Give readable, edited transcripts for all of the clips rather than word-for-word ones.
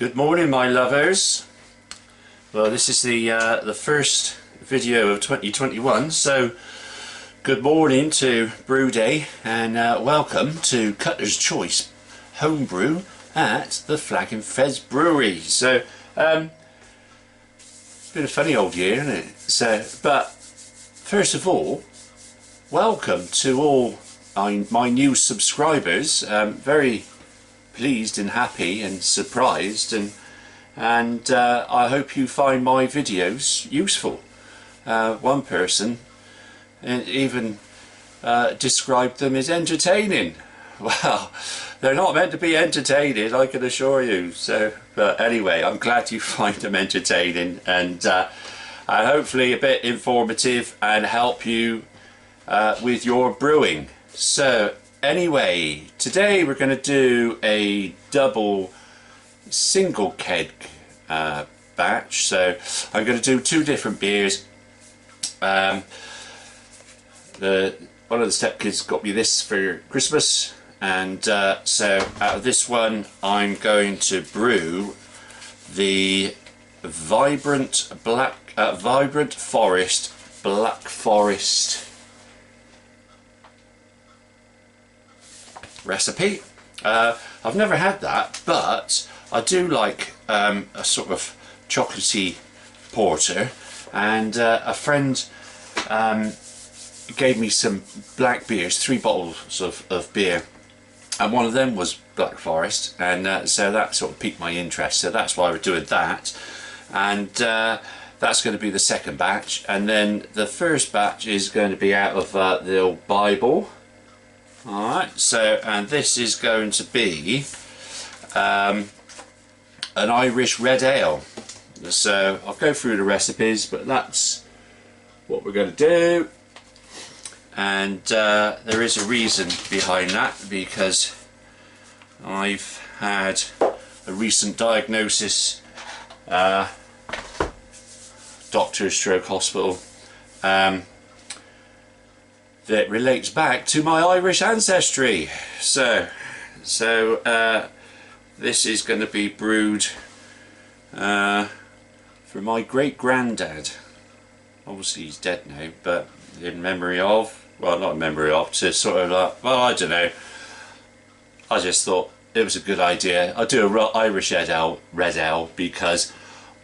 Good morning, my lovers. Well, this is the first video of 2021, so good morning to Brew Day and welcome to Cutler's Choice Homebrew at the Flag and Fez Brewery. So it's been a funny old year, isn't it? So, but first of all, welcome to all my new subscribers. Very pleased and happy and surprised, and I hope you find my videos useful. One person even described them as entertaining. Well, they're not meant to be entertaining, I can assure you. So, but anyway, I'm glad you find them entertaining and hopefully a bit informative and help you with your brewing. So anyway, today we're going to do a double single keg batch. So I'm going to do two different beers. One of the stepkids got me this for Christmas, and so out of this one I'm going to brew the Vibrant Forest Black Forest recipe. I've never had that, but I do like a sort of chocolatey porter, and a friend gave me some black beers, 3 bottles of beer, and one of them was Black Forest, and so that sort of piqued my interest, so that's why we're doing that. And that's going to be the second batch, and then the first batch is going to be out of the old Bible. Alright, so, and this is going to be an Irish red ale. So I'll go through the recipes, but that's what we're going to do. And there is a reason behind that, because I've had a recent diagnosis, doctor stroke hospital, that relates back to my Irish ancestry. So this is going to be brewed for my great granddad. Obviously he's dead now, but in memory of, well, not in memory of, to sort of like, well, I don't know, I just thought it was a good idea. I'll do a Irish red ale because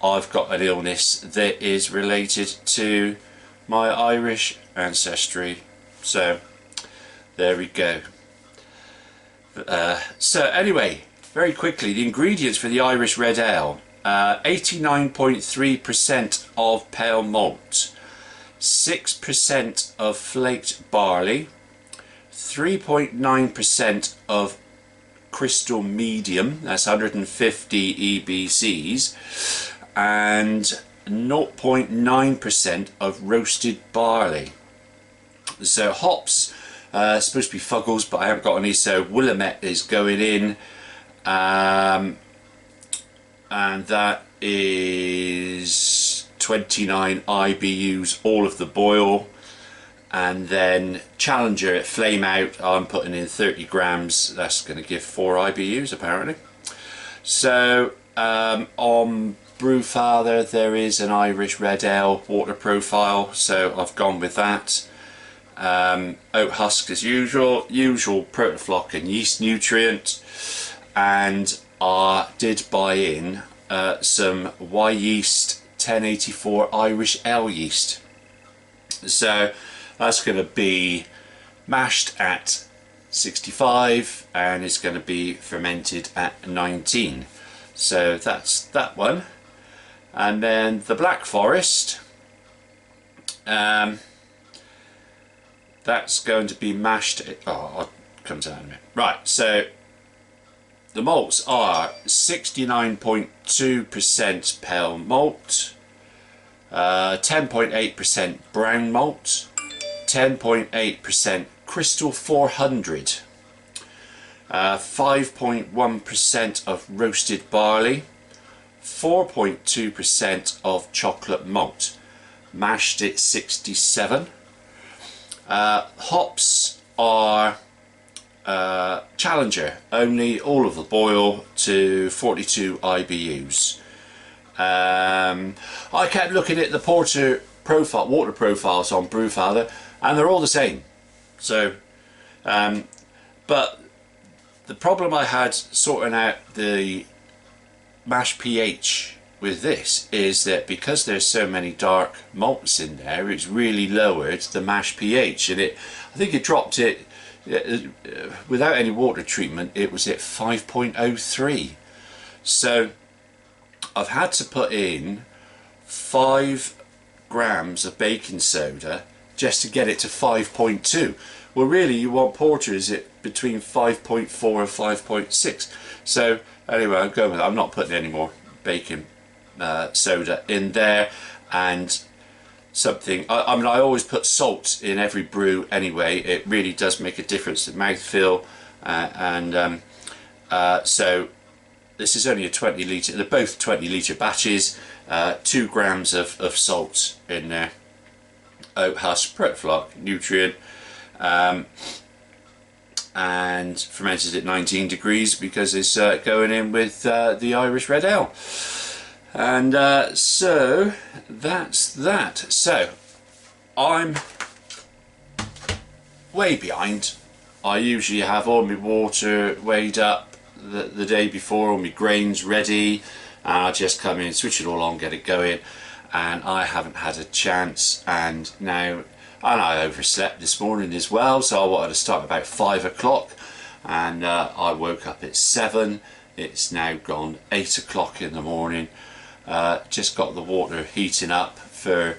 I've got an illness that is related to my Irish ancestry. So there we go. So anyway, very quickly, the ingredients for the Irish red ale: 89.3% of pale malt, 6% of flaked barley, 3.9% of crystal medium, that's 150 EBCs, and 0.9% of roasted barley. So hops, supposed to be Fuggles, but I haven't got any, so Willamette is going in, and that is 29 IBUs, all of the boil. And then Challenger at Flame Out, I'm putting in 30 grams, that's going to give 4 IBUs apparently. So on Brewfather there is an Irish red ale water profile, so I've gone with that. Oat husk as usual, protofloc and yeast nutrient, and I did buy in some Y yeast 1084 Irish ale yeast. So that's going to be mashed at 65 and it's going to be fermented at 19. So that's that one. And then the Black Forest, that's going to be mashed. I'll come to that in a minute. Right, so the malts are 69.2% pale malt, 10.8% brown malt, 10.8% crystal 400, 5.1% of roasted barley, 4.2% of chocolate malt, mashed at 67. Hops are Challenger, only all of the boil to 42 IBUs. I kept looking at the water profiles on Brewfather, and they're all the same. So, but the problem I had sorting out the mash pH with this is that because there's so many dark malts in there, it's really lowered the mash pH, and I think it dropped it without any water treatment. It was at 5.03. So I've had to put in 5 grams of baking soda just to get it to 5.2. Well, really you want porters at between 5.4 and 5.6. So anyway, I'm going with it. I'm not putting any more baking soda in there. And something, I mean, I always put salt in every brew anyway. It really does make a difference to mouthfeel. So this is only a 20 litre, they're both 20 litre batches, 2 grams of salt in there, oat husk, protofloc, nutrient, and fermented at 19 degrees because it's going in with the Irish Red Ale. And so that's that. So I'm way behind. I usually have all my water weighed up the day before, all my grains ready, and I just come in, switch it all on, get it going, and I haven't had a chance. And I overslept this morning as well, so I wanted to start about 5 o'clock, and I woke up at 7. It's now gone 8 o'clock in the morning. Just got the water heating up for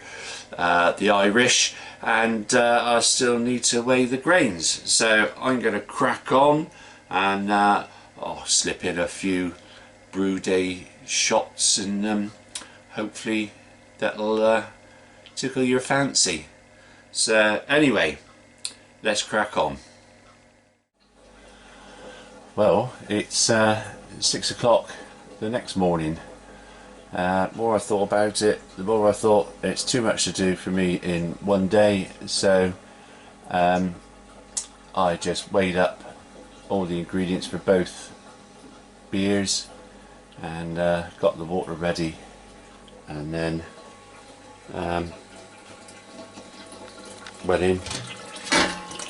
the Irish, and I still need to weigh the grains, so I'm going to crack on and I'll slip in a few brew day shots, and hopefully that'll tickle your fancy. So anyway, let's crack on. Well, it's 6 o'clock the next morning. The more I thought about it, the more I thought it's too much to do for me in one day, so I just weighed up all the ingredients for both beers and got the water ready, and then went in.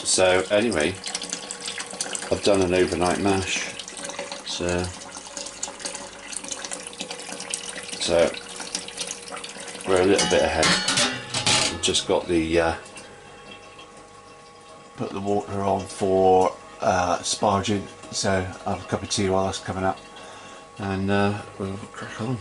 So anyway, I've done an overnight mash, so we're a little bit ahead. I've just got the put the water on for sparging, so I'll have a cup of tea while that's coming up, and we'll crack on.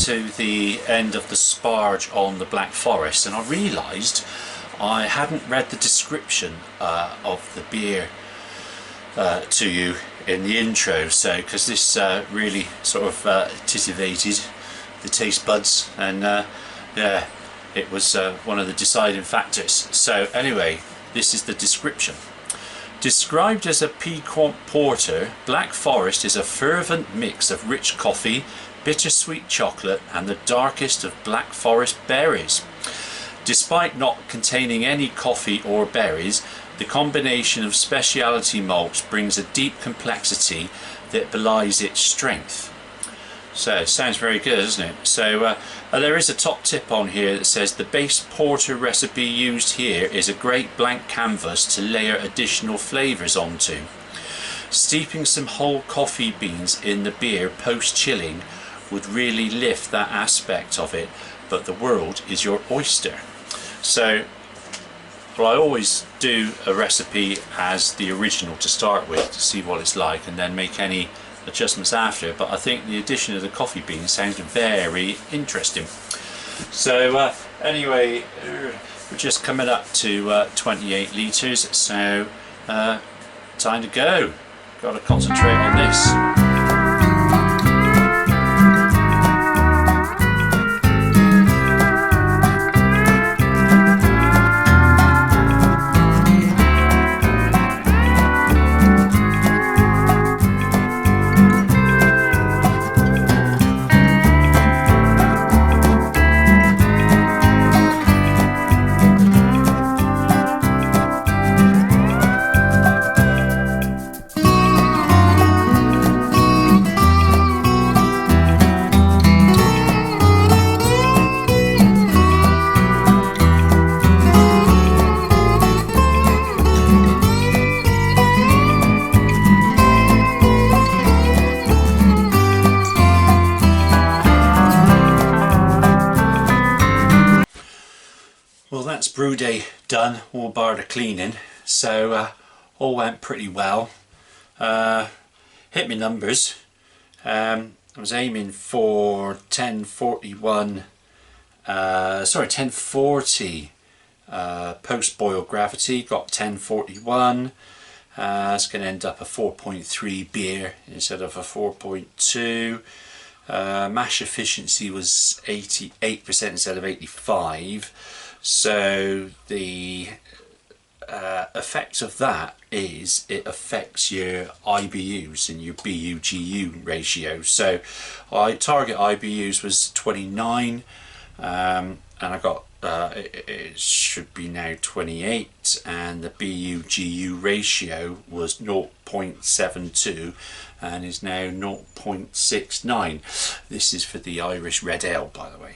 to the end of the sparge on the Black Forest, and I realised I hadn't read the description of the beer to you in the intro, so because this really sort of titivated the taste buds, and yeah, it was one of the deciding factors. So anyway, this is the description. Described as a piquant porter, Black Forest is a fervent mix of rich coffee, bittersweet chocolate and the darkest of Black Forest berries. Despite not containing any coffee or berries, the combination of specialty malts brings a deep complexity that belies its strength. So it sounds very good, doesn't it? So there is a top tip on here that says the base porter recipe used here is a great blank canvas to layer additional flavours onto. Steeping some whole coffee beans in the beer post chilling would really lift that aspect of it, but the world is your oyster. So well, I always do a recipe as the original to start with to see what it's like, and then make any adjustments after, but I think the addition of the coffee beans sounds very interesting. So anyway, we're just coming up to 28 litres, so time to go. Got to concentrate on this. Well, that's brew day done, all bar the cleaning, so all went pretty well. Hit my numbers. I was aiming for 1040 post boil gravity, got 1041. It's going to end up a 4.3 beer instead of a 4.2. Mash efficiency was 88% instead of 85. So the effect of that is it affects your IBUs and your BU-GU ratio. So I target IBUs was 29, and I got it should be now 28, and the BU-GU ratio was 0.72 and is now 0.69. This is for the Irish Red Ale, by the way.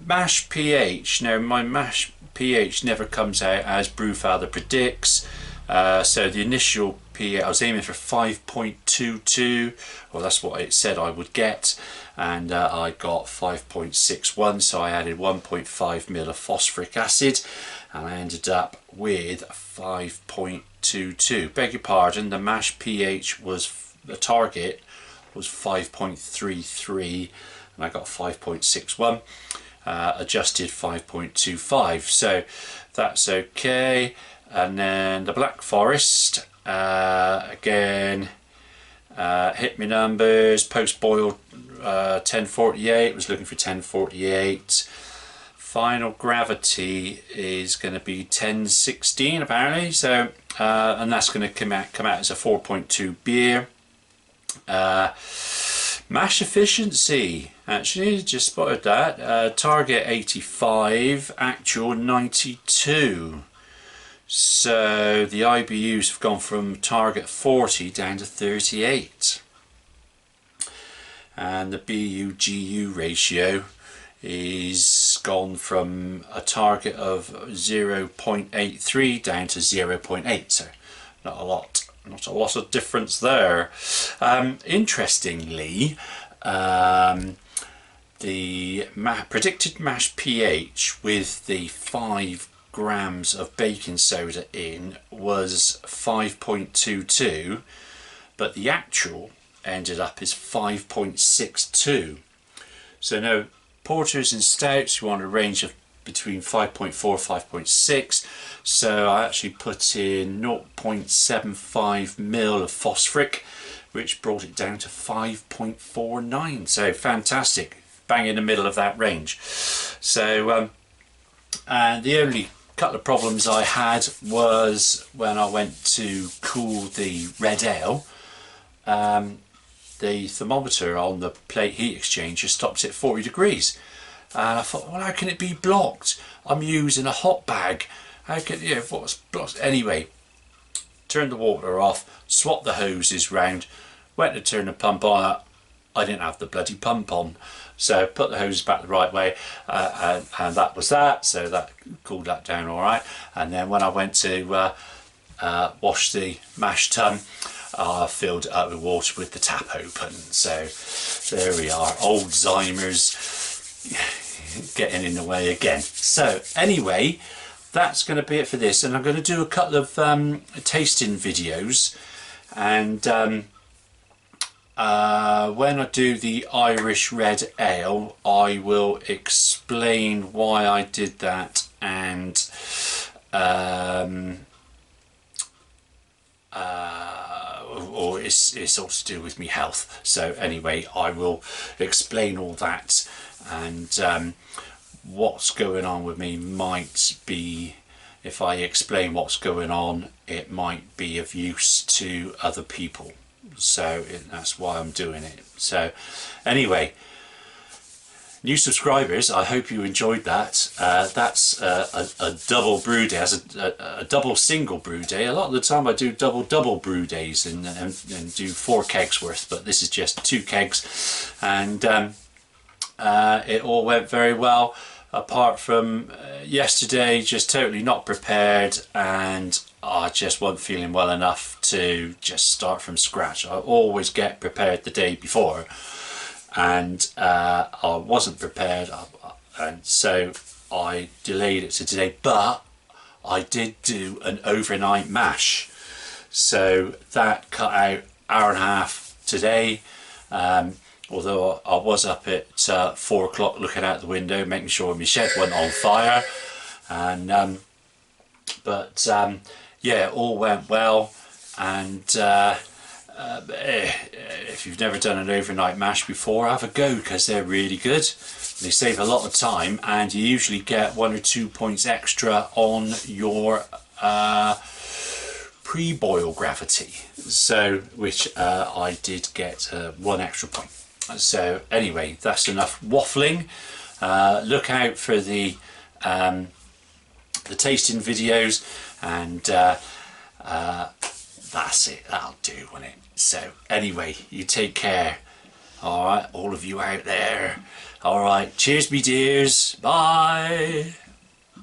Mash pH. Now my mash pH never comes out as Brewfather predicts. So the initial pH, I was aiming for 5.22. Well, that's what it said I would get, and I got 5.61. So I added 1.5 ml of phosphoric acid, and I ended up with 5.22. Beg your pardon. The mash pH was the target was 5.33. I got 5.61, adjusted 5.25, so that's okay. And then the Black Forest, again, hit my numbers. Post boil 1048, was looking for 1048. Final gravity is going to be 1016 apparently, so and that's going to come out as a 4.2 beer. Mash efficiency, actually, just spotted that. Target 85, actual 92. So the IBUs have gone from target 40 down to 38. And the BU-GU ratio is gone from a target of 0.83 down to 0.8. So not a lot of difference there. Interestingly, the predicted mash pH with the 5 grams of baking soda in was 5.22, but the actual ended up is 5.62. So now porters and stouts you want a range of between 5.4 and 5.6, so I actually put in 0.75 ml of phosphoric, which brought it down to 5.49. So fantastic, bang in the middle of that range. So and the only couple of problems I had was when I went to cool the red ale, the thermometer on the plate heat exchanger stopped at 40 degrees. And I thought, well, how can it be blocked? I'm using a hot bag. How can, you know, what's blocked? Anyway, turned the water off, swapped the hoses round, went to turn the pump on. I didn't have the bloody pump on. So put the hose back the right way, and that was that. So that cooled that down all right. And then when I went to wash the mash tun, I filled it up with water with the tap open. So there we are, Alzheimer's getting in the way again. So anyway, that's going to be it for this, and I'm going to do a couple of tasting videos, and when I do the Irish red ale I will explain why I did that, and or it's all to do with me health. So anyway, I will explain all that, and what's going on with me might be, if I explain what's going on, it might be of use to other people. So that's why I'm doing it. So anyway, new subscribers, I hope you enjoyed that. That's a double brew day, as a double single brew day. A lot of the time I do double brew days and do 4 kegs worth, but this is just 2 kegs, and it all went very well, apart from yesterday, just totally not prepared, and I just wasn't feeling well enough to just start from scratch. I always get prepared the day before, and I wasn't prepared, and so I delayed it to today. But I did do an overnight mash, so that cut out hour and a half today. Although I was up at 4 o'clock looking out the window, making sure my shed wasn't on fire, and yeah, all went well. And if you've never done an overnight mash before, have a go, because they're really good. They save a lot of time, and you usually get 1 or 2 points extra on your pre-boil gravity, so which I did get 1 extra point. So anyway, that's enough waffling. Look out for the tasting videos, and that's it. That'll do, won't it? So anyway, you take care. All right, all of you out there. All right, cheers me dears, bye.